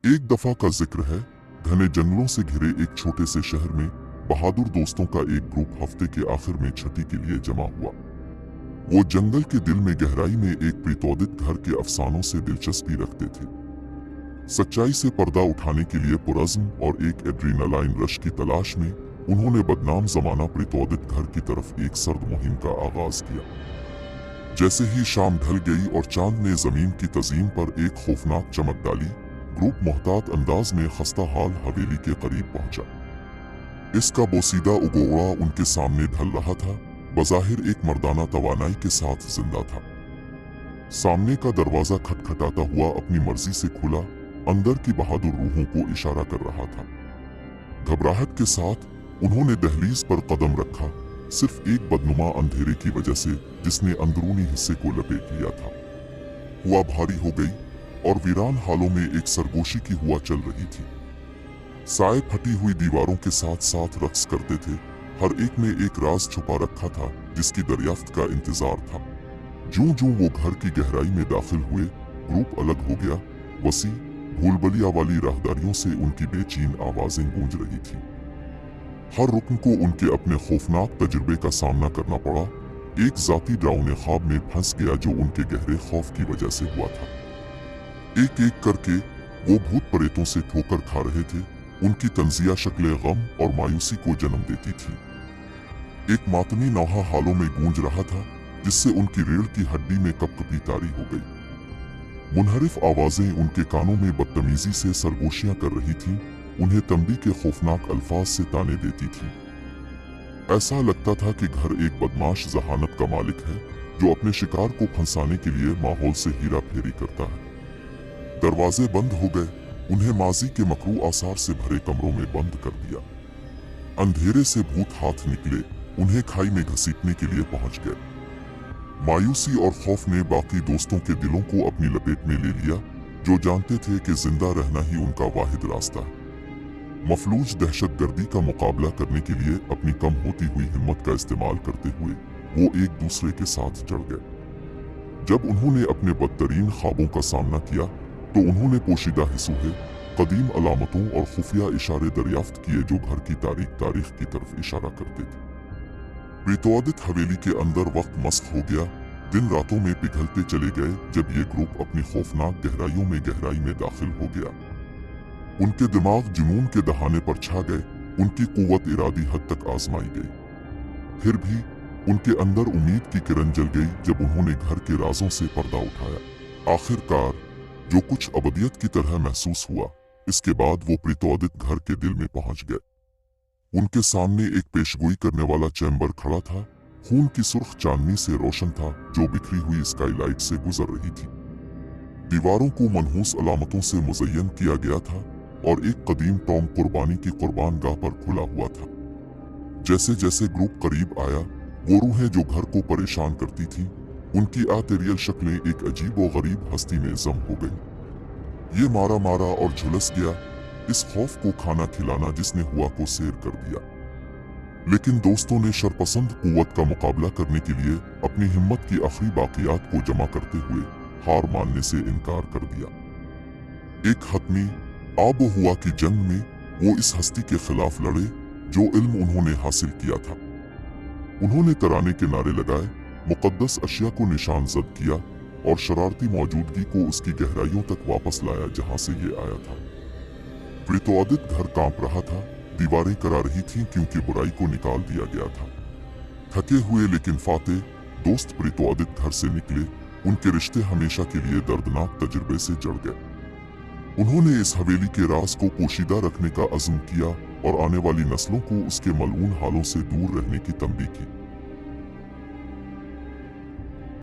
एक दफा का जिक्र है, घने जंगलों से घिरे एक छोटे से शहर में बहादुर दोस्तों का एक ग्रुप हफ्ते के आखिर में छुट्टी के लिए जमा हुआ। वो जंगल के दिल में गहराई में एक प्रीतोदित घर के अफसानों से दिलचस्पी रखते थे। सच्चाई से पर्दा उठाने के लिए पुरज़्म और एक एड्रेनालाइन रश की तलाश में उन्होंने बदनाम जमाना प्रीतोदित घर की तरफ एक सर्द मुहिम का आगाज किया। जैसे ही शाम ढल गई और चांद ने जमीन की तज़ीम पर एक खौफनाक चमक डाली, ग्रुप मोहतात अंदाज में खस्ता हाल हवेली के करीब पहुंचा। इसका बोसीदा उगोड़ा उनके सामने ढल रहा था, बज़ाहिर एक मर्दाना तवानाई के साथ जिंदा था। सामने का दरवाजा खटखटाता हुआ अपनी मर्जी से खुला, अंदर की बहादुर रूहों को इशारा कर रहा था। घबराहट के साथ उन्होंने दहलीज पर कदम रखा, सिर्फ एक बदनुमा अंधेरे की वजह से जिसने अंदरूनी हिस्से को लपेट लिया था। हुआ भारी हो गई और वीरान हालों में एक सरगोशी की हुआ चल रही थी। साए फटी हुई दीवारों के साथ साथ रक्स करते थे, हर एक में एक राज छुपा रखा था जिसकी दरियाफ्त का इंतजार था। जूं जूं वो घर की गहराई में दाखिल हुए, ग्रुप अलग हो गया। वसी भूलबलिया वाली राहदारियों से उनकी बेचैन आवाजें गूंज रही थी। हर रुकन को उनके अपने खौफनाक तजुर्बे का सामना करना पड़ा। एक जाती डरावने ख्वाब में फंस गया जो उनके गहरे खौफ की वजह से हुआ था। एक एक करके वो भूत प्रेतों से ठोकर खा रहे थे। उनकी तंजिया शक्लें गम और मायूसी को जन्म देती थी। एक मातमी नौहा हालों में गूंज रहा था, जिससे उनकी रीढ़ की हड्डी में कपकपी तारी हो गई। मुनहरिफ आवाजें उनके कानों में बदतमीजी से सरगोशियां कर रही थीं, उन्हें तंबी के खौफनाक अल्फाज से ताने देती थीं। ऐसा लगता था कि घर एक बदमाश जहानत का मालिक है जो अपने शिकार को फंसाने के लिए माहौल से हीरा फेरी करता है। दरवाजे बंद हो गए, उन्हें माजी के मकरू आसार से भरे कमरों में बंद कर दिया। अंधेरे से भूत हाथ निकले, उन्हें खाई में घसीटने के लिए पहुंच गए। मायूसी और खौफ ने बाकी दोस्तों के दिलों को अपनी लपेट में ले लिया, जो जानते थे कि जिंदा रहना ही उनका वाहिद रास्ता है। मफलूज दहशतगर्दी का मुकाबला करने के लिए अपनी कम होती हुई हिम्मत का इस्तेमाल करते हुए वो एक दूसरे के साथ चढ़ गए। जब उन्होंने अपने बदतरीन ख्वाबों का सामना किया तो उन्होंने पोशीदा हिस्सों, कदीम अलामतों और खुफिया इशारे दरियाफ्त किए जो घर की तारीख की तरफ इशारा करते थे। प्रीतोदित हवेली के अंदर वक्त मस्क हो गया, दिन रातों में पिघलते चले गए। जब ये ग्रुप अपनी खौफनाक गहराई में दाखिल हो गया, उनके दिमाग जुनून के दहाने पर छा गए। उनकी कुव्वत इरादी हद तक आजमाई गई। फिर भी उनके अंदर उम्मीद की किरण जल गई जब उन्होंने घर के राजों से पर्दा उठाया। आखिरकार जो कुछ अबदियत की तरह महसूस हुआ, इसके बाद वो प्रीतोदित घर के दिल में पहुंच गए। उनके सामने एक पेशगोई करने वाला चैम्बर खड़ा था, खून की सुर्ख चांदनी से रोशन था जो बिखरी हुई स्काईलाइट से गुजर रही थी। दीवारों को मनहूस अलामतों से मुज़य्यन किया गया था और एक कदीम टॉम कुर्बानी की कुर्बान गाह पर खुला हुआ था। जैसे जैसे ग्रुप करीब आया, वो रूहें जो घर को परेशान करती थीं, उनकी आतेरियल शक्लें एक अजीब व गरीब हस्ती में जम हो गईं। ये मारा मारा और झुलस गया, इस खौफ को खाना खिलाना जिसने हुआ को सैर कर दिया। लेकिन दोस्तों ने शरपसंद कुव्वत का मुकाबला करने के लिए अपनी हिम्मत की आखिरी बाकियात को जमा करते हुए हार मानने से इनकार कर दिया। एक हतमी आबो हुआ की जंग में वो इस हस्ती के खिलाफ लड़े जो इल्म उन्होंने हासिल किया था। उन्होंने तराने के नारे लगाए, मुकद्दस अशिया को निशान जद किया और शरारती मौजूदगी को उसकी गहराइयों तक वापस लाया जहां से ये आया था। प्रीतोदित घर कांप रहा था, दीवारें करा रही थीं क्योंकि बुराई को निकाल दिया गया था। थके हुए लेकिन फातेह दोस्त प्रीतोदित घर से निकले। उनके रिश्ते हमेशा के लिए दर्दनाक तजुर्बे से जड़ गए। उन्होंने इस हवेली के राज को पोशीदा रखने का अज़्म किया और आने वाली नस्लों को उसके मलऊन हालों से दूर रहने की तंबीह की।